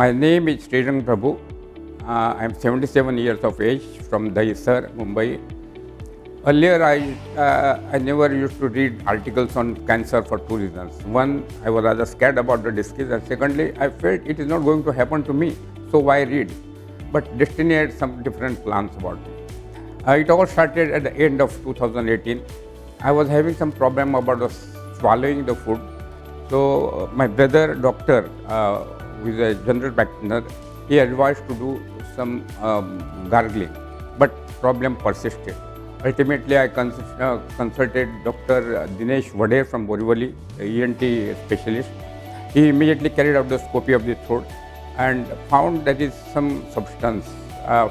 My name is Srirang Prabhu. I am 77 years of age from Dahisar, Mumbai. Earlier, I never used to read articles on cancer for two reasons. One, I was rather scared about the disease, and secondly, I felt it is not going to happen to me, so why read? But destiny had some different plans about me. It all started at the end of 2018. I was having some problem about swallowing the food. So my brother, doctor, who is a general practitioner, he advised to do some gargling, but problem persisted. Ultimately, I consulted Dr. Dinesh Vade from Borivali, ENT specialist. He immediately carried out the scopy of the throat and found that is some substance.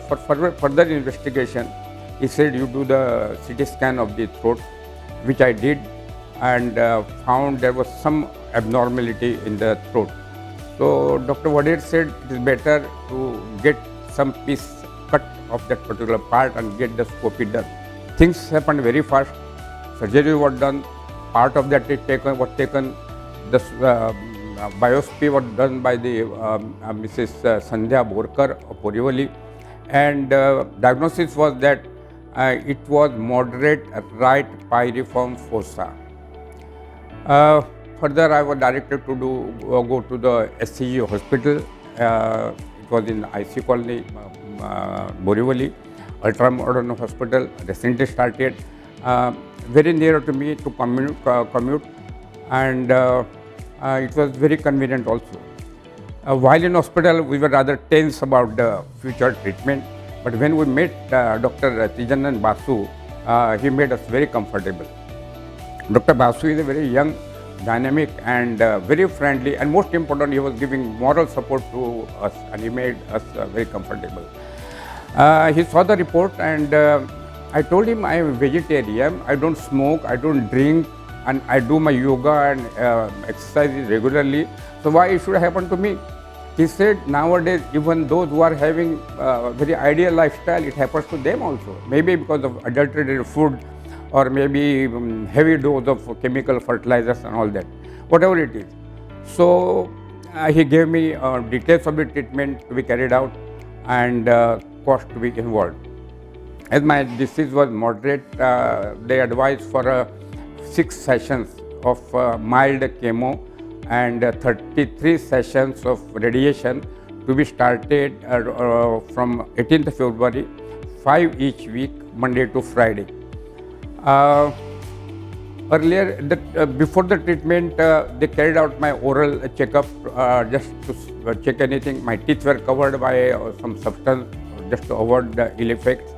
For further investigation, he said, you do the CT scan of the throat, which I did, and found there was some abnormality in the throat. So Dr. Vade said it is better to get some piece cut of that particular part and get the scopy done. Things happened very fast. Surgery was done. Part of that was taken. The biopsy was done by the Mrs. Sandhya Borkar of Borivali, and diagnosis was that it was moderate right pyriform fossa. Further, I was directed to go to the SCG hospital. It was in IC colony, Borivali, ultra modern hospital. Recently started, very near to me to commute, and it was very convenient also. While in hospital, we were rather tense about the future treatment, but when we met Dr. Tiranjan Basu, he made us very comfortable. Dr. Basu is a very young, dynamic and very friendly, and most important, he was giving moral support to us, and he made us very comfortable. He saw the report, and I told him I am a vegetarian, I don't smoke, I don't drink, and I do my yoga and exercise regularly, so why it should happen to me? He said nowadays even those who are having very ideal lifestyle, it happens to them also, maybe because of adulterated food or maybe heavy dose of chemical fertilizers and all that, whatever it is. So he gave me details of the treatment to be carried out and cost to be involved. As my disease was moderate, they advised for 6 sessions of mild chemo and 33 sessions of radiation to be started from 18th February, 5 each week, Monday to Friday. Earlier, before the treatment, they carried out my oral checkup just to check anything. My teeth were covered by some substance just to avoid the ill effects.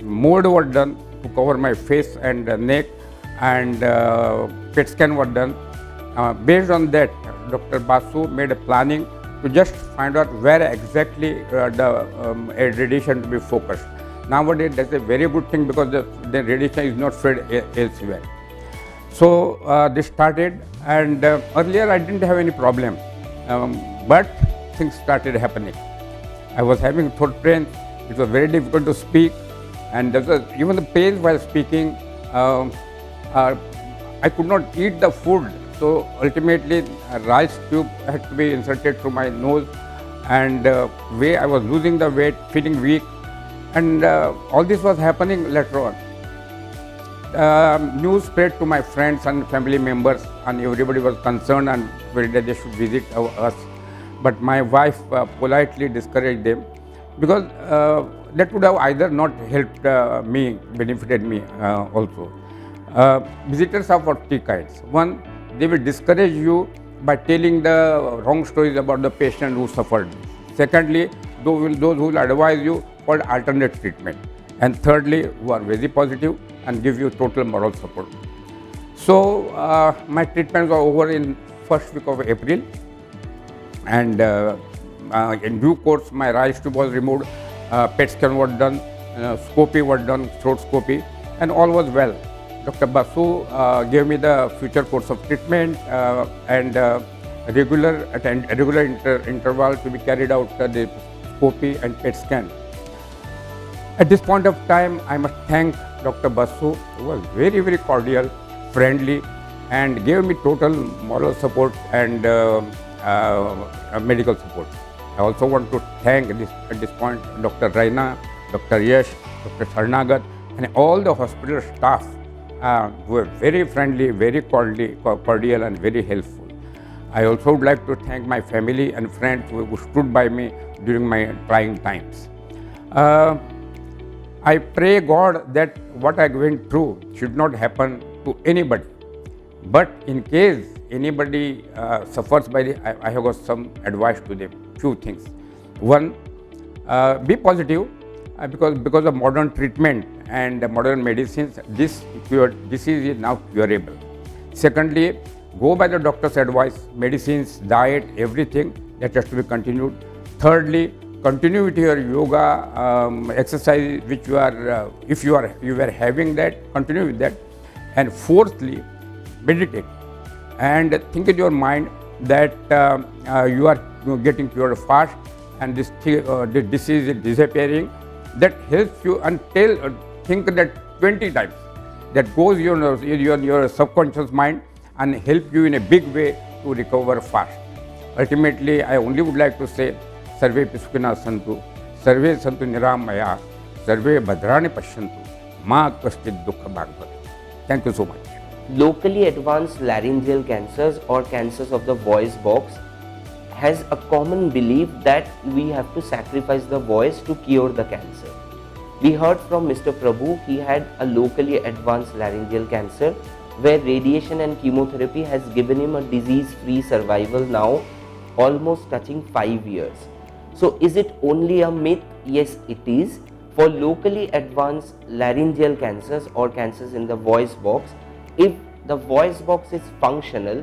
Mold was done to cover my face and neck, and PET scan was done. Based on that, Dr. Basu made a planning to just find out where exactly the radiation to be focused. Nowadays, that's a very good thing because the radiation is not fed elsewhere. So this started, and earlier I didn't have any problem, but things started happening. I was having throat pain. It was very difficult to speak, and there was even the pain while speaking. I could not eat the food, so ultimately a rice tube had to be inserted through my nose, and way I was losing the weight, feeling weak, and all this was happening later on. News spread to my friends and family members, and everybody was concerned and felt that they should visit us. But my wife politely discouraged them because that would have either not helped me, benefited me also. Visitors are of three kinds. One, they will discourage you by telling the wrong stories about the patient who suffered. Secondly, those who will advise you for alternate treatment. And thirdly, who are very positive and give you total moral support. So my treatments were over in first week of April, and in due course my rice tube was removed, PET scan was done, scopy was done, throat scopy, and all was well. Dr. Basu gave me the future course of treatment and regular interval to be carried out the scopy and PET scan. At this point of time, I must thank Dr. Basu, who was very, very cordial, friendly, and gave me total moral support and medical support. I also want to thank at this point Dr. Raina, Dr. Yash, Dr. Sarnagat, and all the hospital staff who were very friendly, very cordial, and very helpful. I also would like to thank my family and friends who stood by me during my trying times. I pray God that what I went through should not happen to anybody. But in case anybody suffers by it, I have got some advice to them. Few things. One, be positive because of modern treatment and modern medicines, this disease is now curable. Secondly, go by the doctor's advice, medicines, diet, everything that has to be continued. Thirdly, continue with your yoga exercise, which you are, if you were having that, continue with that. And fourthly, meditate and think in your mind that you are getting cured fast and this disease is disappearing. That helps you until think that 20 times. That goes your subconscious mind and help you in a big way to recover fast. Ultimately, I only would like to say, Sarve Pisukina Santu, Sarve Santu Niramaya, Sarve Bhadrani Pashantu, Ma Kashchit Dukha Bhagavad. Thank you so much. Locally advanced laryngeal cancers or cancers of the voice box has a common belief that we have to sacrifice the voice to cure the cancer. We heard from Mr. Prabhu, he had a locally advanced laryngeal cancer where radiation and chemotherapy has given him a disease-free survival now almost touching 5 years. So is it only a myth? Yes, it is. For locally advanced laryngeal cancers or cancers in the voice box, if the voice box is functional,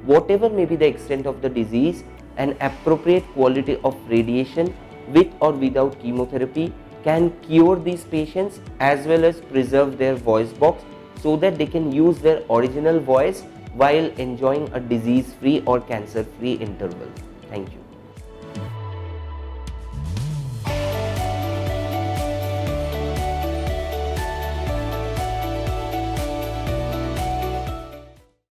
whatever may be the extent of the disease, an appropriate quality of radiation with or without chemotherapy can cure these patients as well as preserve their voice box so that they can use their original voice while enjoying a disease-free or cancer-free interval. Thank you.